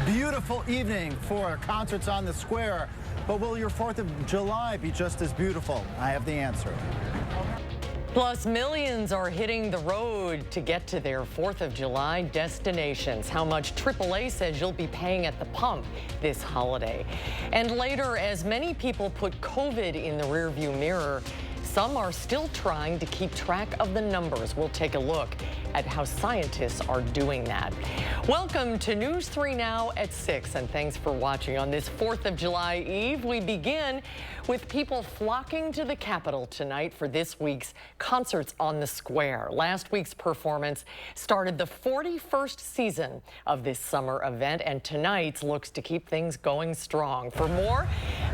Beautiful evening for concerts on the square, but will your 4th of July be just as beautiful? I have the answer. Plus, millions are hitting the road to get to their 4th of July destinations. How much AAA says you'll be paying at the pump this holiday. And later, as many people put COVID in the rearview mirror, some are still trying to keep track of the numbers. We'll take a look at how scientists are doing that. Welcome to News 3 Now at 6, and thanks for watching on this 4th of July Eve. We begin with people flocking to the Capitol tonight for this week's Concerts on the Square. Last week's performance started the 41st season of this summer event, and tonight's looks to keep things going strong. For more,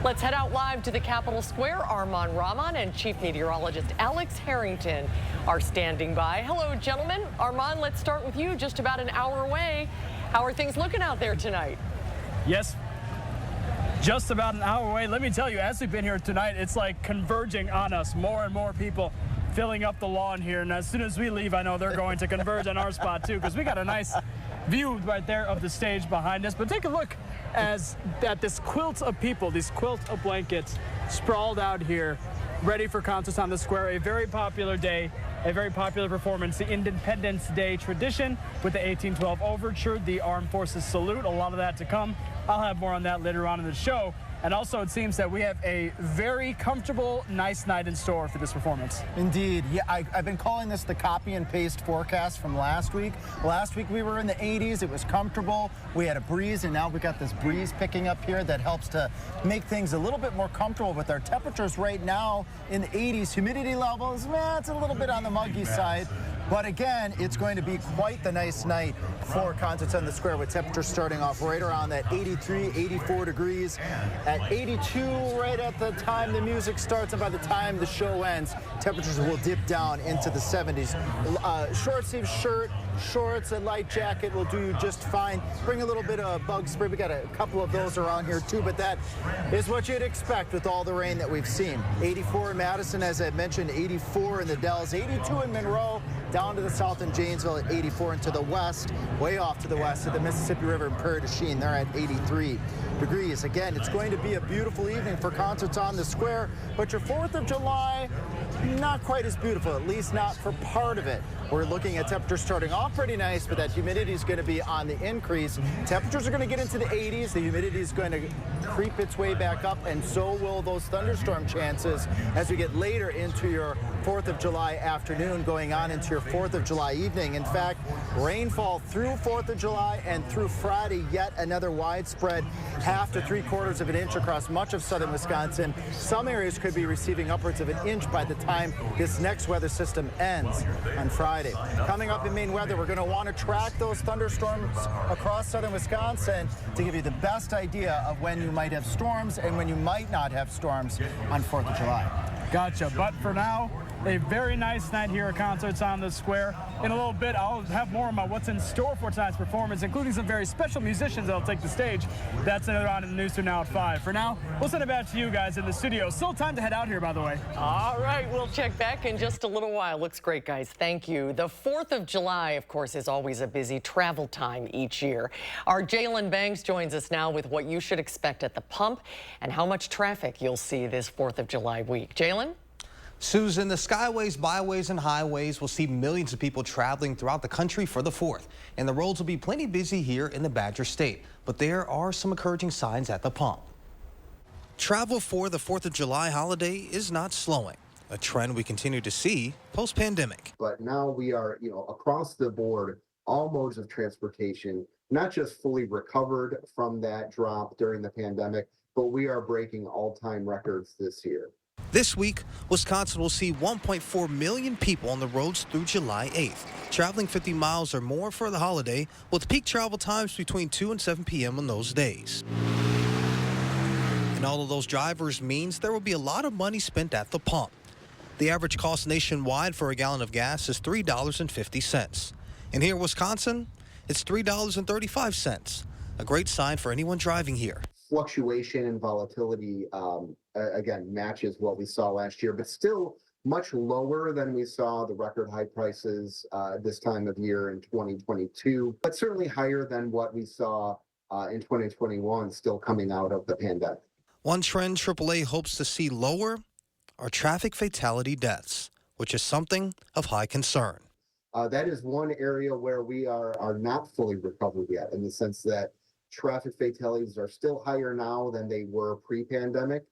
let's head out live to the Capitol Square. Armand Rahman and Chief Meteorologist Alex Harrington are standing by. Hello, gentlemen. Armand, let's start with you, just about an hour away. How are things looking out there tonight? Yes, just about an hour away. Let me tell you, as we've been here tonight, it's like converging on us. More and more people filling up the lawn here. And as soon as we leave, I know they're going to converge on our spot, too, because we got a nice view right there of the stage behind us. But take a look at this quilt of people, these quilt of blankets sprawled out here, ready for Concerts on the Square. A very popular day, a very popular performance, the Independence Day tradition with the 1812 Overture, the Armed Forces Salute, a lot of that to come. I'll have more on that later on in the show. And also, it seems that we have a very comfortable, nice night in store for this performance. Indeed. Yeah, I've been calling this the copy and paste forecast from last week. Last week we were in the 80s. It was comfortable. We had a breeze, and now we got this breeze picking up here that helps to make things a little bit more comfortable with our temperatures right now in the 80s. Humidity levels, it's a little bit on the muggy side. But again, it's going to be quite the nice night for Concerts on the Square, with temperatures starting off right around that 83, 84 degrees. At 82 right at the time the music starts, and by the time the show ends, temperatures will dip down into the 70s. Short sleeve shirt, shorts, a light jacket will do you just fine. Bring a little bit of bug spray. We got a couple of those around here too, but that is what you'd expect with all the rain that we've seen. 84 in Madison, as I mentioned, 84 in the Dells, 82 in Monroe, down to the south in Janesville at 84, and to the west, way off to the west at the Mississippi River in Prairie du Chien, they're at 83 degrees. Again, it's going to be a beautiful evening for Concerts on the Square, but your 4th of July, not quite as beautiful, at least not for part of it. We're looking at temperatures starting off pretty nice, but that humidity is going to be on the increase. Temperatures are going to get into the 80s. The humidity is going to creep its way back up, and so will those thunderstorm chances as we get later into your 4th of July afternoon, going on into your 4th of July evening. In fact, rainfall through 4th of July and through Friday, yet another widespread 1/2 to 3/4 of an inch across much of southern Wisconsin. Some areas could be receiving upwards of an inch by the time this next weather system ends on Friday. Coming up in Maine weather, we're going to want to track those thunderstorms across southern Wisconsin to give you the best idea of when you might have storms and when you might not have storms on 4th of July. Gotcha. But for now, a very nice night here at Concerts on the Square. In a little bit, I'll have more about what's in store for tonight's performance, including some very special musicians that'll take the stage. That's another on in the News 2 Now at 5. For now, we'll send it back to you guys in the studio. Still time to head out here, by the way. All right, we'll check back in just a little while. Looks great, guys. Thank you. The 4th of July, of course, is always a busy travel time each year. Our Jalen Banks joins us now with what you should expect at the pump and how much traffic you'll see this 4th of July week. Jalen? Susan, the skyways, byways, and highways will see millions of people traveling throughout the country for the 4th, and the roads will be plenty busy here in the Badger State. But there are some encouraging signs at the pump. Travel for the 4th of July holiday is not slowing, a trend we continue to see post-pandemic. But now we are, across the board, all modes of transportation, not just fully recovered from that drop during the pandemic, but we are breaking all-time records this year. This week, Wisconsin will see 1.4 million people on the roads through July 8th, traveling 50 miles or more for the holiday, with peak travel times between 2 and 7 p.m. on those days. And all of those drivers means there will be a lot of money spent at the pump. The average cost nationwide for a gallon of gas is $3.50. And here in Wisconsin, it's $3.35, a great sign for anyone driving here. Fluctuation and volatility, again, matches what we saw last year, but still much lower than we saw the record high prices this time of year in 2022, but certainly higher than what we saw in 2021, still coming out of the pandemic. One trend AAA hopes to see lower are traffic fatality deaths, which is something of high concern. That is one area where we are not fully recovered yet, in the sense that traffic fatalities are still higher now than they were pre-pandemic.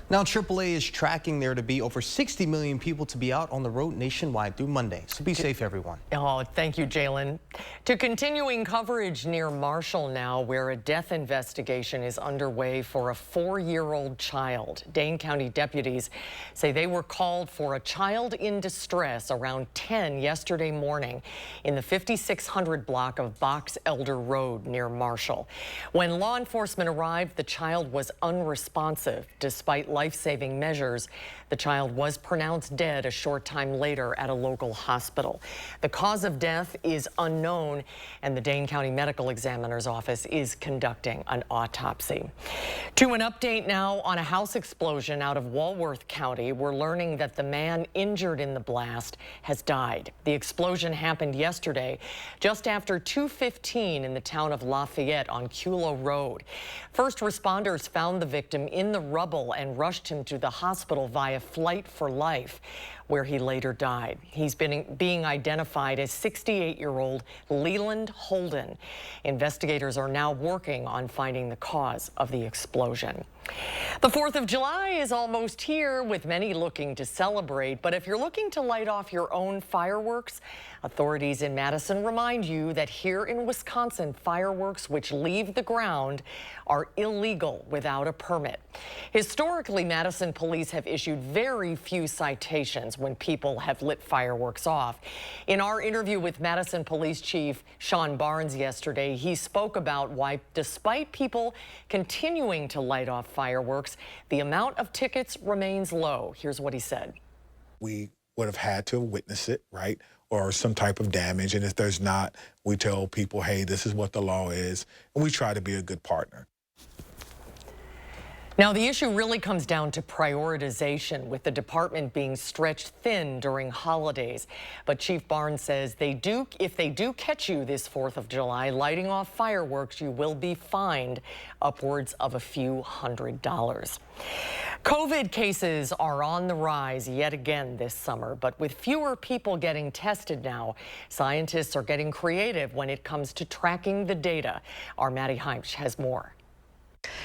Now, AAA is tracking there to be over 60 million people to be out on the road nationwide through Monday. So be safe, everyone. Oh, thank you, Jalen. To continuing coverage near Marshall now, where a death investigation is underway for a 4-year-old child. Dane County deputies say they were called for a child in distress around 10 yesterday morning in the 5600 block of Box Elder Road near Marshall. When law enforcement arrived, the child was unresponsive. Despite life-saving measures, the child was pronounced dead a short time later at a local hospital. The cause of death is unknown, and the Dane County Medical Examiner's Office is conducting an autopsy. To an update now on a house explosion out of Walworth County. We're learning that the man injured in the blast has died. The explosion happened yesterday, just after 2:15 in the town of Lafayette on Culo Road. First responders found the victim in the rubble and rushed him to the hospital via flight for life, where he later died. He's being identified as 68-year-old Leland Holden. Investigators are now working on finding the cause of the explosion. The 4th of July is almost here, with many looking to celebrate. But if you're looking to light off your own fireworks, authorities in Madison remind you that here in Wisconsin, fireworks which leave the ground are illegal without a permit. Historically, Madison police have issued very few citations when people have lit fireworks off. In our interview with Madison Police Chief Sean Barnes yesterday, he spoke about why, despite people continuing to light off fireworks, the amount of tickets remains low. Here's what he said. We would have had to witness it, right? Or some type of damage. And if there's not, we tell people, hey, this is what the law is. And we try to be a good partner. Now, the issue really comes down to prioritization, with the department being stretched thin during holidays. But Chief Barnes says if they do catch you this 4th of July lighting off fireworks, you will be fined upwards of a few $100s. COVID cases are on the rise yet again this summer, but with fewer people getting tested now, scientists are getting creative when it comes to tracking the data. Our Maddie Heimsch has more.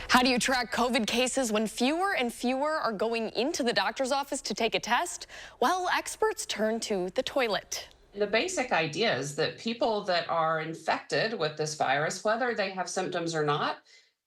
How do you track COVID cases when fewer and fewer are going into the doctor's office to take a test? Well, experts turn to the toilet. The basic idea is that people that are infected with this virus, whether they have symptoms or not,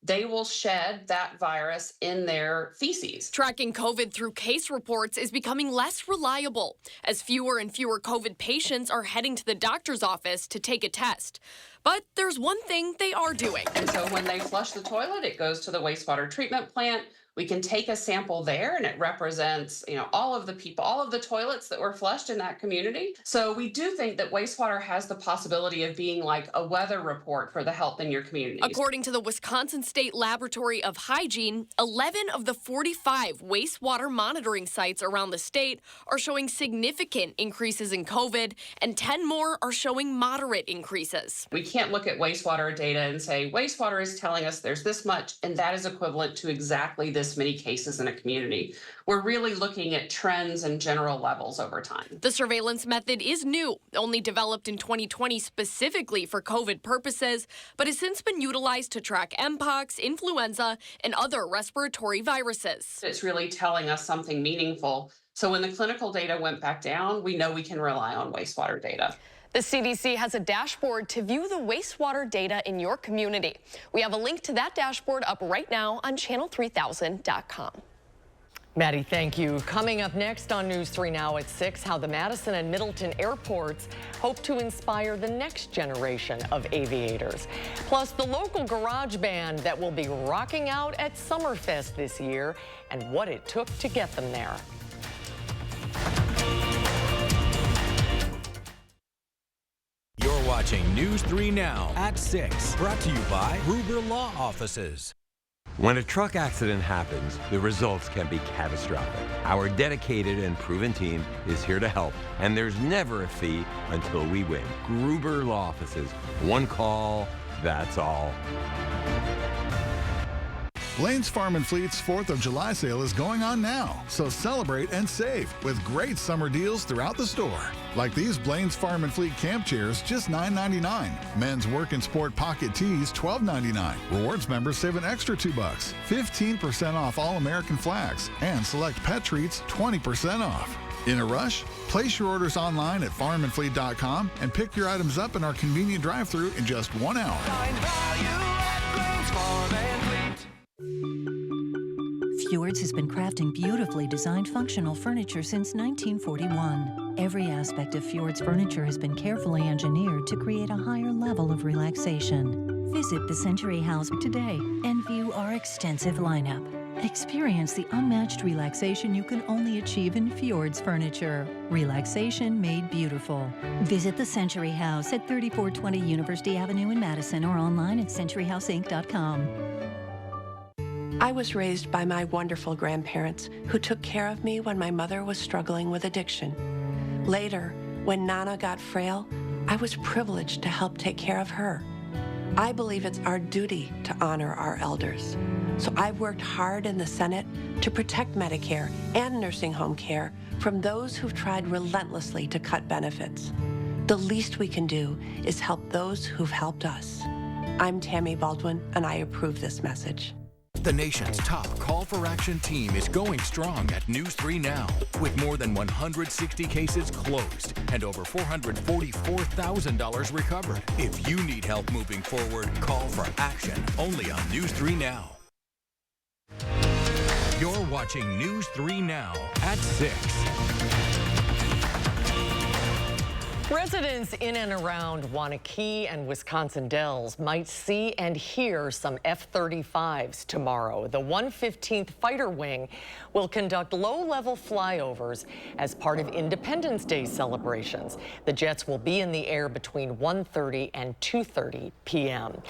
they will shed that virus in their feces. Tracking COVID through case reports is becoming less reliable as fewer and fewer COVID patients are heading to the doctor's office to take a test. But there's one thing they are doing. And so when they flush the toilet, it goes to the wastewater treatment plant. We can take a sample there, and it represents, all of the people, all of the toilets that were flushed in that community. So we do think that wastewater has the possibility of being like a weather report for the health in your community. According to the Wisconsin State Laboratory of Hygiene, 11 of the 45 wastewater monitoring sites around the state are showing significant increases in COVID, and 10 more are showing moderate increases. We can't look at wastewater data and say wastewater is telling us there's this much, and that is equivalent to exactly this many cases in a community. We're really looking at trends and general levels over time. The surveillance method is new, only developed in 2020 specifically for COVID purposes, but has since been utilized to track Mpox, influenza, and other respiratory viruses. It's really telling us something meaningful. So when the clinical data went back down, we know we can rely on wastewater data. The CDC has a dashboard to view the wastewater data in your community. We have a link to that dashboard up right now on channel3000.com. Maddie, thank you. Coming up next on News 3 Now at 6, how the Madison and Middleton airports hope to inspire the next generation of aviators. Plus, the local garage band that will be rocking out at Summerfest this year and what it took to get them there. You're watching News 3 Now at 6, brought to you by Gruber Law Offices. When a truck accident happens, the results can be catastrophic. Our dedicated and proven team is here to help, and there's never a fee until we win. Gruber Law Offices. One call, That's all. Blaine's Farm and Fleet's 4th of July sale is going on now, so celebrate and save with great summer deals throughout the store. Like these Blaine's Farm and Fleet camp chairs, just $9.99. Men's work and sport pocket tees, $12.99. Rewards members save an extra $2. 15% off all American flags, and select pet treats, 20% off. In a rush? Place your orders online at farmandfleet.com and pick your items up in our convenient drive-thru in just 1 hour. Find value at Blaine's Farm and Fleet. Fjords has been crafting beautifully designed functional furniture since 1941. Every aspect of Fjord's furniture has been carefully engineered to create a higher level of relaxation. Visit the Century House today and view our extensive lineup. Experience the unmatched relaxation you can only achieve in Fjord's furniture. Relaxation made beautiful. Visit the Century House at 3420 University Avenue in Madison or online at centuryhouseinc.com. I was raised by my wonderful grandparents who took care of me when my mother was struggling with addiction. Later, when Nana got frail, I was privileged to help take care of her. I believe it's our duty to honor our elders. So I've worked hard in the Senate to protect Medicare and nursing home care from those who've tried relentlessly to cut benefits. The least we can do is help those who've helped us. I'm Tammy Baldwin, and I approve this message. The nation's top call for action team is going strong at News 3 Now, with more than 160 cases closed and over $444,000 recovered. If you need help moving forward, call for action only on News 3 Now. You're watching News 3 Now at 6. Residents in and around Waunakee and Wisconsin Dells might see and hear some F-35s tomorrow. The 115th Fighter Wing will conduct low-level flyovers as part of Independence Day celebrations. The jets will be in the air between 1:30 and 2:30 p.m.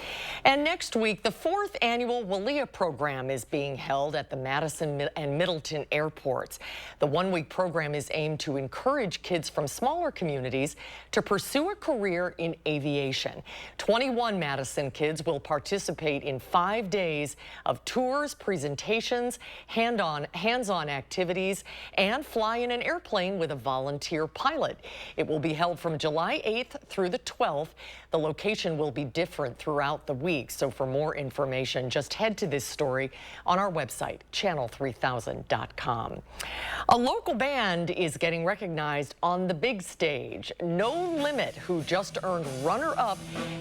And next week, the 4th annual WILIA program is being held at the Madison and Middleton airports. The one-week program is aimed to encourage kids from smaller communities to pursue a career in aviation. 21 Madison kids will participate in 5 days of tours, presentations, hands-on activities, and fly in an airplane with a volunteer pilot. It will be held from July 8th through the 12th. The location will be different throughout the week, so for more information, just head to this story on our website, channel3000.com. A local band is getting recognized on the big stage. No Limit, who just earned runner-up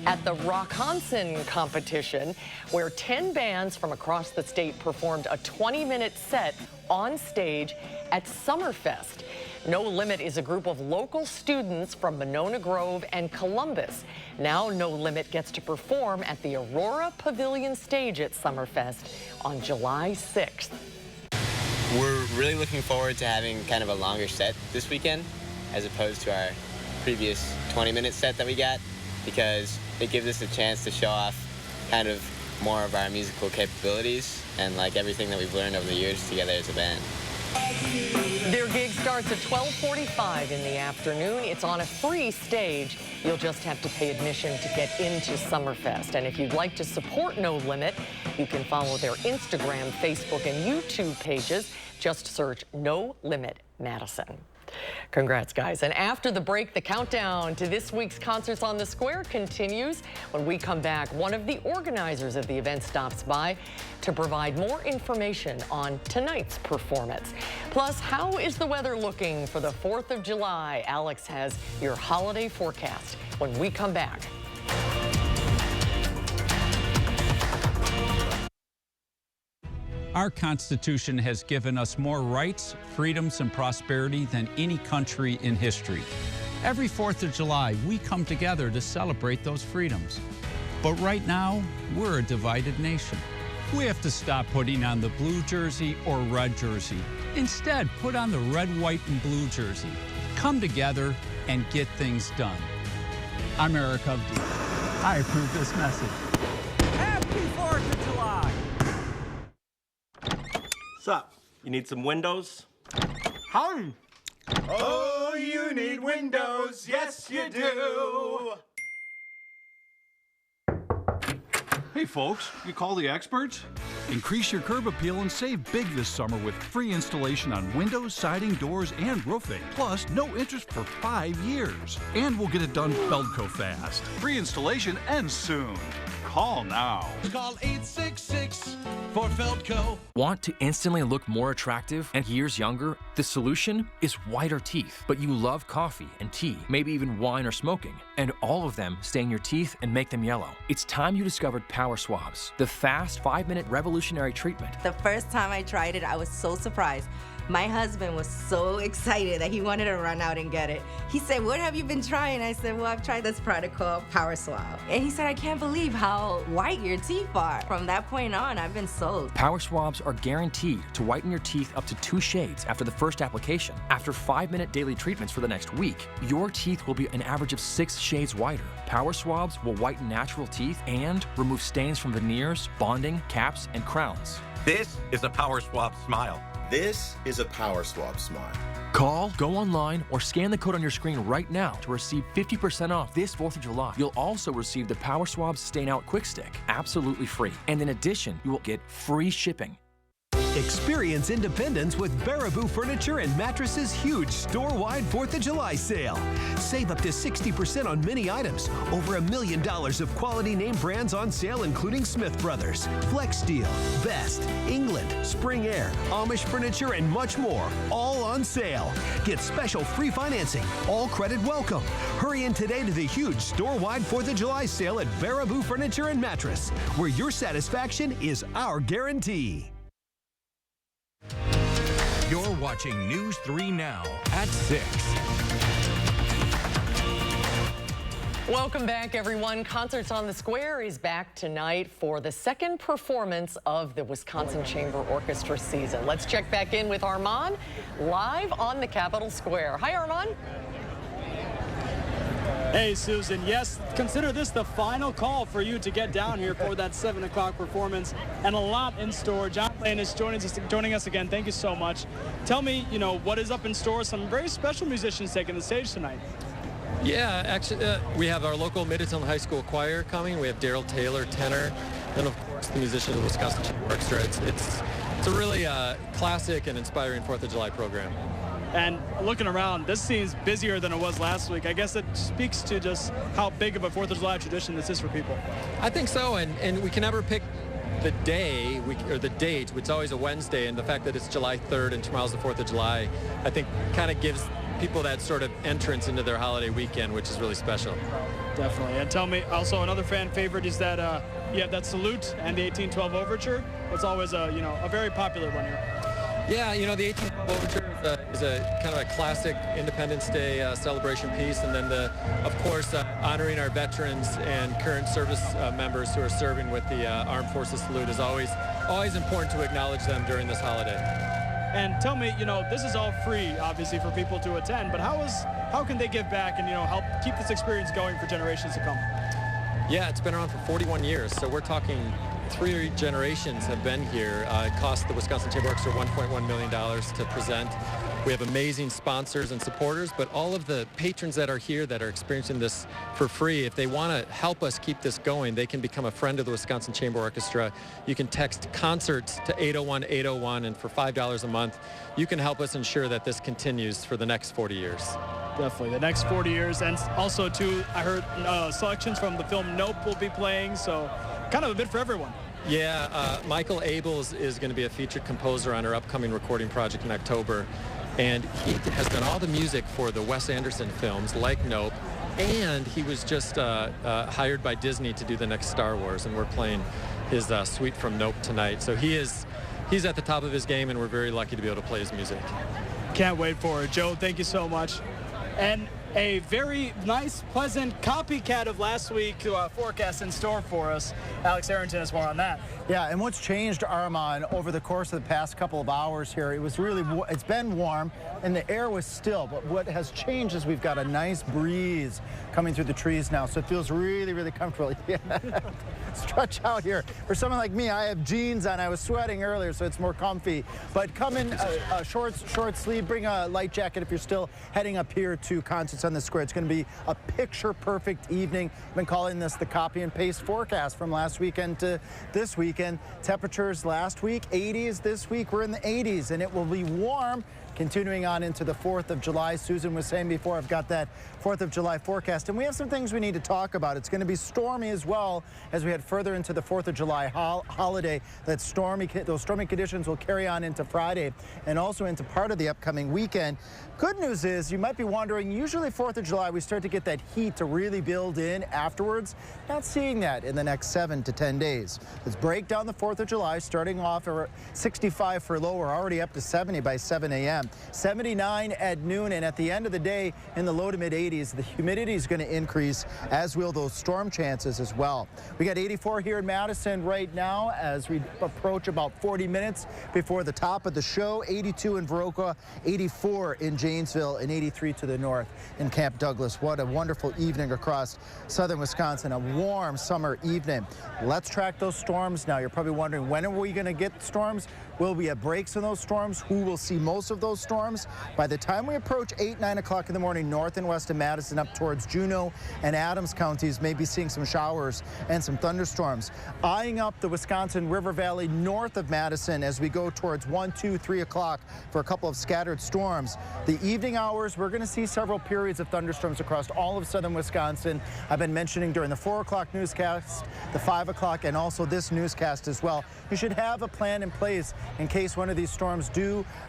at the Rockhonson competition, where 10 bands from across the state performed a 20-minute set on stage at Summerfest. No Limit is a group of local students from Monona Grove and Columbus. Now No Limit gets to perform at the Aurora Pavilion stage at Summerfest on July 6th. We're really looking forward to having kind of a longer set this weekend as opposed to our previous 20-minute set that we got, because it gives us a chance to show off kind of more of our musical capabilities and like everything that we've learned over the years together as a band. Their gig starts at 12:45 in the afternoon. It's on a free stage. You'll just have to pay admission to get into Summerfest. And if you'd like to support No Limit, you can follow their Instagram, Facebook, and YouTube pages. Just search No Limit Madison. Congrats, guys. And after the break, the countdown to this week's Concerts on the Square continues. When we come back, one of the organizers of the event stops by to provide more information on tonight's performance. Plus, how is the weather looking for the 4th of July? Alex has your holiday forecast when we come back. Our Constitution has given us more rights, freedoms, and prosperity than any country in history. Every 4th of July, we come together to celebrate those freedoms. But right now, we're a divided nation. We have to stop putting on the blue jersey or red jersey. Instead, put on the red, white, and blue jersey. Come together and get things done. I'm Eric Hovde. I approve this message. Happy 4th of July! What's up? You need some windows? Howdy. Oh, you need windows, yes you do. Hey folks, you call the experts? Increase your curb appeal and save big this summer with free installation on windows, siding, doors, and roofing. Plus, no interest for 5 years. And we'll get it done Feldco fast. Free installation ends soon. Call now. Call 866 for Feldco. Want to instantly look more attractive and years younger? The solution is whiter teeth. But you love coffee and tea, maybe even wine or smoking, and all of them stain your teeth and make them yellow. It's time you discovered Power Swabs, the fast 5-minute revolutionary treatment. The first time I tried it, I was so surprised. My husband was so excited that he wanted to run out and get it. He said, "What have you been trying?" I said, "Well, I've tried this product called Power Swab." And he said, "I can't believe how white your teeth are." From that point on, I've been sold. Power Swabs are guaranteed to whiten your teeth up to 2 shades after the first application. After 5-minute daily treatments for the next week, your teeth will be an average of 6 shades whiter. Power Swabs will whiten natural teeth and remove stains from veneers, bonding, caps, and crowns. This is a Power Swab smile. This is a Power Swab smile. Call, go online, or scan the code on your screen right now to receive 50% off this 4th of July. You'll also receive the Power Swabs Stain Out Quick Stick, absolutely free. And in addition, you will get free shipping. Experience independence with Baraboo Furniture and Mattresses' huge store-wide 4th of July sale. Save up to 60% on many items. Over $1 million of quality name brands on sale, including Smith Brothers, Flex Steel, Best, England, Spring Air, Amish Furniture, and much more. All on sale. Get special free financing. All credit welcome. Hurry in today to the huge store-wide 4th of July sale at Baraboo Furniture and Mattress, where your satisfaction is our guarantee. You're watching News 3 Now at 6. Welcome back, everyone. Concerts on the Square is back tonight for the second performance of the Wisconsin Chamber Orchestra season. Let's check back in with Armand live on the Capitol Square. Hi, Armand. Hey, Susan. Yes, consider this the final call for you to get down here for that 7 o'clock performance, and a lot in store. John Lane is joining us again. Thank you so much. Tell me, what is up in store? Some very special musicians taking the stage tonight. Yeah, actually, we have our local Madison High School choir coming. We have Daryl Taylor, tenor, and of course the musicians of the Wisconsin Chamber Orchestra. It's a really classic and inspiring 4th of July program. And looking around, this seems busier than it was last week. I guess it speaks to just how big of a 4th of July tradition this is for people. I think so, and we can never pick the day or the date. It's always a Wednesday, and the fact that it's July 3rd and tomorrow's the 4th of July, I think kind of gives people that sort of entrance into their holiday weekend, which is really special. Definitely. And tell me, also another fan favorite is that you have that salute and the 1812 overture. It's always a very popular one here. Yeah, the 1812 overture is a kind of a classic Independence Day celebration piece, and then of course honoring our veterans and current service members who are serving with the Armed Forces salute is always important to acknowledge them during this holiday. And tell me, this is all free, obviously, for people to attend, but how can they give back and help keep this experience going for generations to come? Yeah, it's been around for 41 years, so we're talking 3 generations have been here. It cost the Wisconsin Chamber Orchestra $1.1 million to present. We have amazing sponsors and supporters, but all of the patrons that are here that are experiencing this for free, if they want to help us keep this going, they can become a friend of the Wisconsin Chamber Orchestra. You can text concerts to 801-801, and for $5 a month, you can help us ensure that this continues for the next 40 years. Definitely, the next 40 years. And also, too, I heard selections from the film Nope will be playing, so kind of a bit for everyone. Yeah, Michael Abels is going to be a featured composer on our upcoming recording project in October. And he has done all the music for the Wes Anderson films like Nope. And he was just hired by Disney to do the next Star Wars. And we're playing his suite from Nope tonight. So he's at the top of his game, and we're very lucky to be able to play his music. Can't wait for it. Joe, thank you so much. And a very nice, pleasant copycat of last week forecast in store for us. Alex Arrington has more on that. Yeah, and what's changed, Armand, over the course of the past couple of hours here, it's been warm and the air was still, but what has changed is we've got a nice breeze coming through the trees now, so it feels really, really comfortable. Yeah. Stretch out here. For someone like me, I have jeans on. I was sweating earlier, so it's more comfy. But come in short sleeve, bring a light jacket if you're still heading up here to concerts on the square. It's going to be a picture-perfect evening. I've been calling this the copy and paste forecast from last weekend to this weekend. Temperatures last week, 80s. This week, we're in the 80s, and it will be warm. Continuing on into the 4th of July. Susan was saying before, I've got that 4th of July forecast, and we have some things we need to talk about. It's going to be stormy as well as we head further into the 4th of July holiday. Those stormy conditions will carry on into Friday and also into part of the upcoming weekend. Good news is, you might be wondering, usually 4th of July, we start to get that heat to really build in afterwards. Not seeing that in the next 7 to 10 days. Let's break down the 4th of July, starting off at 65 for low. We're already up to 70 by 7 a.m. 79 at noon, and at the end of the day, in the low to mid 80s, the humidity is going to increase, as will those storm chances as well. We got 84 here in Madison right now as we approach about 40 minutes before the top of the show. 82 in Viroqua, 84 in Janesville, and 83 to the north in Camp Douglas. What a wonderful evening across southern Wisconsin, a warm summer evening. Let's track those storms now. You're probably wondering, when are we going to get storms? Will we have breaks in those storms? Who will see most of those storms? By the time we approach 8, 9 o'clock in the morning, north and west of Madison up towards Juneau and Adams counties may be seeing some showers and some thunderstorms. Eyeing up the Wisconsin River Valley north of Madison as we go towards 1, 2, 3 o'clock for a couple of scattered storms. The evening hours, we're going to see several periods of thunderstorms across all of southern Wisconsin. I've been mentioning during the 4 o'clock newscast, the 5 o'clock, and also this newscast as well. You should have a plan in place in case one of these storms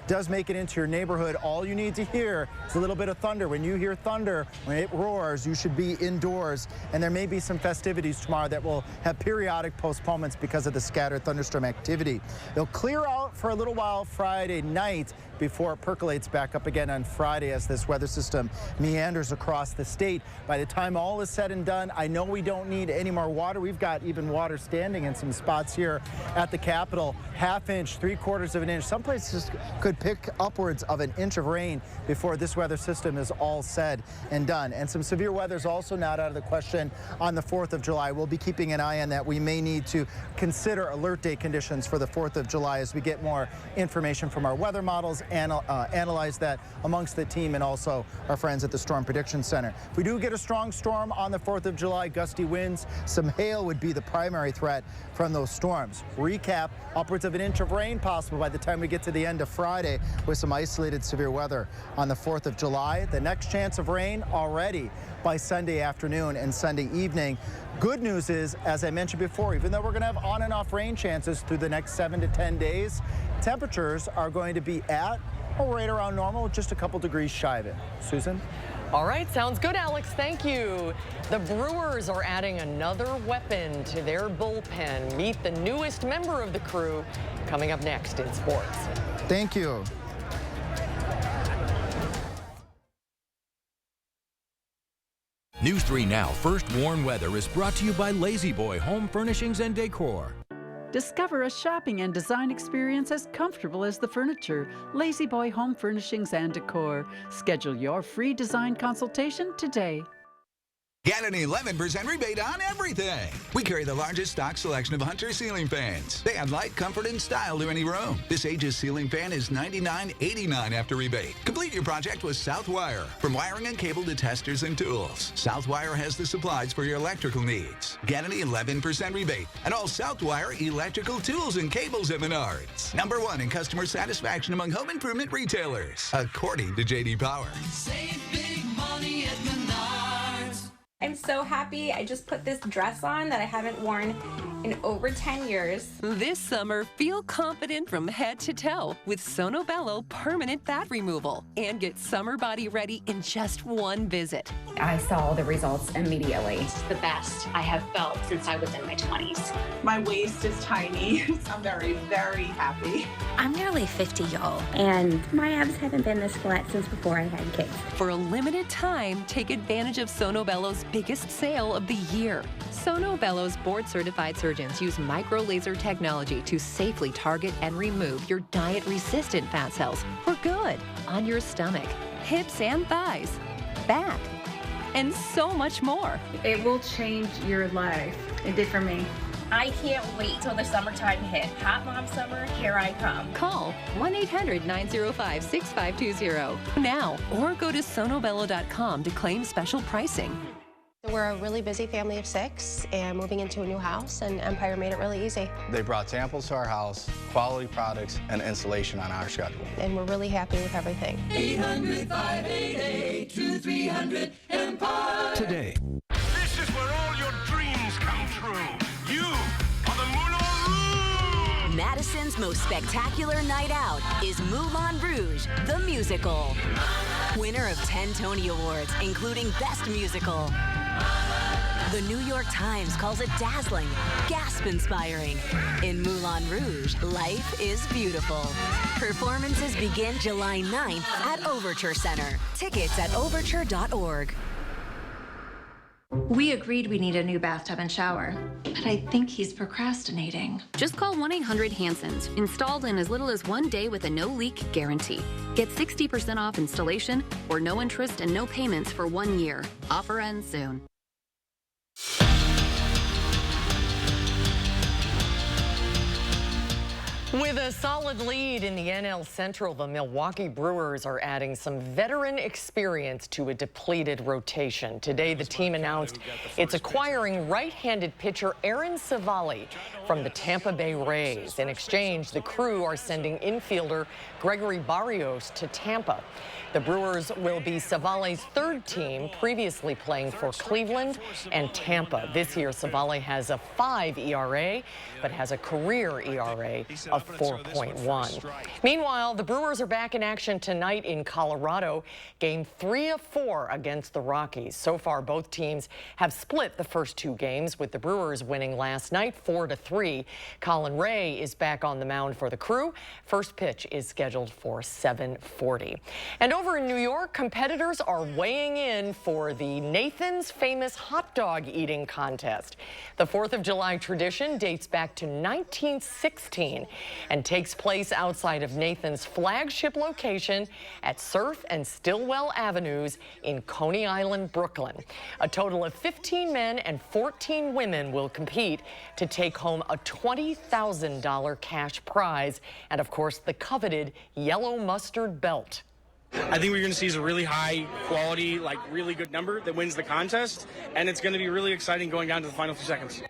does make it into your neighborhood. All you need to hear is a little bit of thunder. When you hear thunder, when it roars, you should be indoors. And there may be some festivities tomorrow that will have periodic postponements because of the scattered thunderstorm activity. They'll clear out for a little while Friday night before it percolates back up again on Friday as this weather system meanders across the state. By the time all is said and done, I know we don't need any more water. We've got even water standing in some spots here at the Capitol. Half inch, 3/4 of an inch. Some places could pick upwards of an inch of rain before this weather system is all said and done. And some severe weather is also not out of the question on the 4th of July. We'll be keeping an eye on that. We may need to consider alert day conditions for the 4th of July as we get more information from our weather models, analyze that amongst the team and also our friends at the Storm Prediction Center. If we do get a strong storm on the 4th of July, gusty winds, some hail would be the primary threat from those storms. Recap, upwards of an inch of rain possible by the time we get to the end of Friday with some isolated severe weather on the 4th of July. The next chance of rain already by Sunday afternoon and Sunday evening. Good news is, as I mentioned before, even though we're going to have on and off rain chances through the next 7 to 10 days, temperatures are going to be at or right around normal, just a couple degrees shy of it. Susan? All right, sounds good, Alex. Thank you. The Brewers are adding another weapon to their bullpen. Meet the newest member of the crew coming up next in sports. Thank you. News 3 Now First Warn Weather is brought to you by Lazy Boy Home Furnishings and Decor. Discover a shopping and design experience as comfortable as the furniture. Lazy Boy Home Furnishings and Decor. Schedule your free design consultation today. Get an 11% rebate on everything. We carry the largest stock selection of Hunter ceiling fans. They add light, comfort, and style to any room. This Aegis ceiling fan is $99.89 after rebate. Complete your project with Southwire. From wiring and cable to testers and tools, Southwire has the supplies for your electrical needs. Get an 11% rebate and all Southwire electrical tools and cables at Menards. #1 in customer satisfaction among home improvement retailers, according to J.D. Power. Save big money at Menards. I'm so happy I just put this dress on that I haven't worn in over 10 years. This summer, feel confident from head to toe with Sono Bello Permanent Fat Removal and get summer body ready in just one visit. I saw the results immediately. It's the best I have felt since I was in my 20s. My waist is tiny. I'm very, very happy. I'm nearly 50, y'all, and my abs haven't been this flat since before I had kids. For a limited time, take advantage of Sono Bello's biggest sale of the year. Sono Bello's board-certified surgeons use micro-laser technology to safely target and remove your diet-resistant fat cells for good on your stomach, hips and thighs, back, and so much more. It will change your life. It did for me. I can't wait till the summertime hit. Hot Mom Summer, here I come. Call 1-800-905-6520 now or go to sonobello.com to claim special pricing. We're a really busy family of 6 and moving into a new house, and Empire made it really easy. They brought samples to our house, quality products, and installation on our schedule. And we're really happy with everything. 800-588-2300 Empire. Today. This is where all your dreams come true. You are the Moulin Rouge. Madison's most spectacular night out is Moulin Rouge, the musical. Winner of 10 Tony Awards, including Best Musical. The New York Times calls it dazzling, gasp-inspiring. In Moulin Rouge, life is beautiful. Performances begin July 9th at Overture Center. Tickets at overture.org. We agreed we need a new bathtub and shower, but I think he's procrastinating. Just call 1-800-HANSONS. Installed in as little as 1 day with a no-leak guarantee. Get 60% off installation or no interest and no payments for 1 year. Offer ends soon. With a solid lead in the NL Central, the Milwaukee Brewers are adding some veteran experience to a depleted rotation. Today, the team announced it's acquiring right-handed pitcher Aaron Savali from the Tampa Bay Rays. In exchange, the Crew are sending infielder Gregory Barrios to Tampa. The Brewers will be Savali's third team, previously playing for Cleveland and Tampa. This year, Savali has a 5 ERA, but has a career ERA of 4.1. Meanwhile, the Brewers are back in action tonight in Colorado. Game 3 of 4 against the Rockies. So far, both teams have split the first 2 games, with the Brewers winning last night 4-3. Colin Ray is back on the mound for the Crew. First pitch is scheduled for 7:40. And over in New York, competitors are weighing in for the Nathan's Famous Hot Dog Eating Contest. The 4th of July tradition dates back to 1916 and takes place outside of Nathan's flagship location at Surf and Stillwell Avenues in Coney Island, Brooklyn. A total of 15 men and 14 women will compete to take home a $20,000 cash prize and, of course, the coveted yellow mustard belt. I think we're going to see is a really high quality, really good number that wins the contest, and it's going to be really exciting going down to the final few seconds.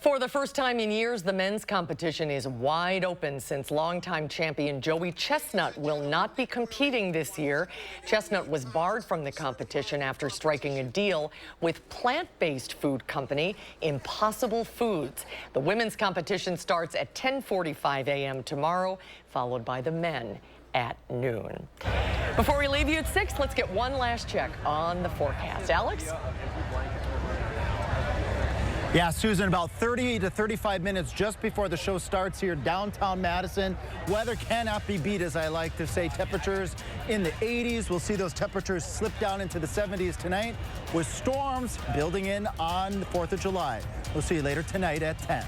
For the first time in years, the men's competition is wide open since longtime champion Joey Chestnut will not be competing this year. Chestnut was barred from the competition after striking a deal with plant-based food company Impossible Foods. The women's competition starts at 10:45 a.m. tomorrow, followed by the men at noon. Before we leave you at 6, let's get one last check on the forecast. Alex? Yeah, Susan, about 30 to 35 minutes just before the show starts here downtown Madison. Weather cannot be beat, as I like to say. Temperatures in the 80s. We'll see those temperatures slip down into the 70s tonight with storms building in on the 4th of July. We'll see you later tonight at 10.